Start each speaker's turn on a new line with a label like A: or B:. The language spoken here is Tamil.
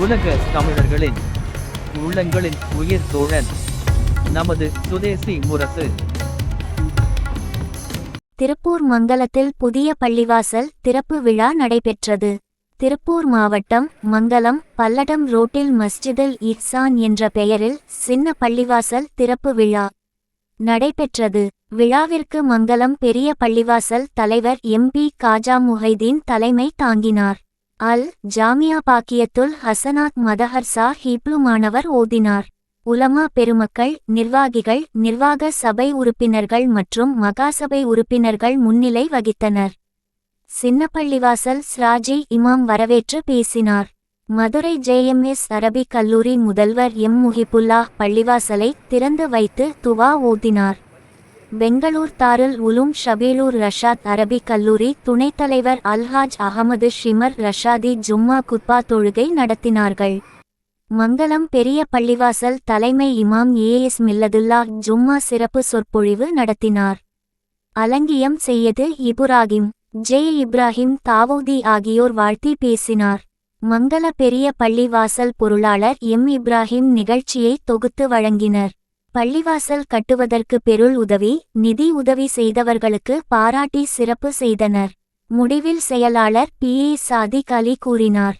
A: உலக தமிழர்களின் உள்ளங்களின் உயிர் தோழன் நமது சுதேசி முரசு.
B: திருப்பூர் மங்கலத்தில் புதிய பள்ளிவாசல் திறப்பு விழா நடைபெற்றது. திருப்பூர் மாவட்டம் மங்கலம் பல்லடம் ரோட்டில் மஸ்ஜிதுல் இஹ்சான் என்ற பெயரில் சின்ன பள்ளிவாசல் திறப்பு விழா நடைபெற்றது. விழாவிற்கு மங்கலம் பெரிய பள்ளிவாசல் தலைவர் எம்பி காஜா முஹைதீன் தலைமை தாங்கினார். அல் ஜாமியா பாக்கியத்துல் ஹசனாத் மதஹர்சா ஹீப்லு மாணவர் ஓதினார். உலமா பெருமக்கள், நிர்வாகிகள், நிர்வாக சபை உறுப்பினர்கள் மற்றும் மகாசபை உறுப்பினர்கள் முன்னிலை வகித்தனர். சின்னப்பள்ளிவாசல் ஸ்ராஜி இமாம் வரவேற்று பேசினார். மதுரை ஜேஎம்எஸ் அரபிக் கல்லூரி முதல்வர் எம் முஹிபுல்லாஹ் பள்ளிவாசலை திறந்து வைத்து துவா ஓதினார். பெங்களூர் தாருல் உலூம் ஷபீலூர் ரஷாத் அரபிக் கல்லூரி துணைத் தலைவர் அல்ஹாஜ் அகமது ஷிமர் ரஷாதி ஜும்மா குத்பா தொழுகை நடத்தினார்கள். மங்கலம் பெரிய பள்ளிவாசல் தலைமை இமாம் ஏஎஸ் மில்லதுல்லா ஜும்மா சிறப்பு சொற்பொழிவு நடத்தினார். அலங்கியம் செய்யது இபுராகிம், ஜே இப்ராஹிம் தாவூதி ஆகியோர் வாழ்த்தி பேசினார். மங்கல பெரிய பள்ளிவாசல் பொருளாளர் எம் இப்ராஹிம் நிகழ்ச்சியை தொகுத்து வழங்கினர். பள்ளிவாசல் கட்டுவதற்கு பெருள் உதவி, நிதி உதவி செய்தவர்களுக்கு பாராட்டி சிறப்பு செய்தனர். முடிவில் செயலாளர் பி ஏ சாதிக் அலி கூறினார்.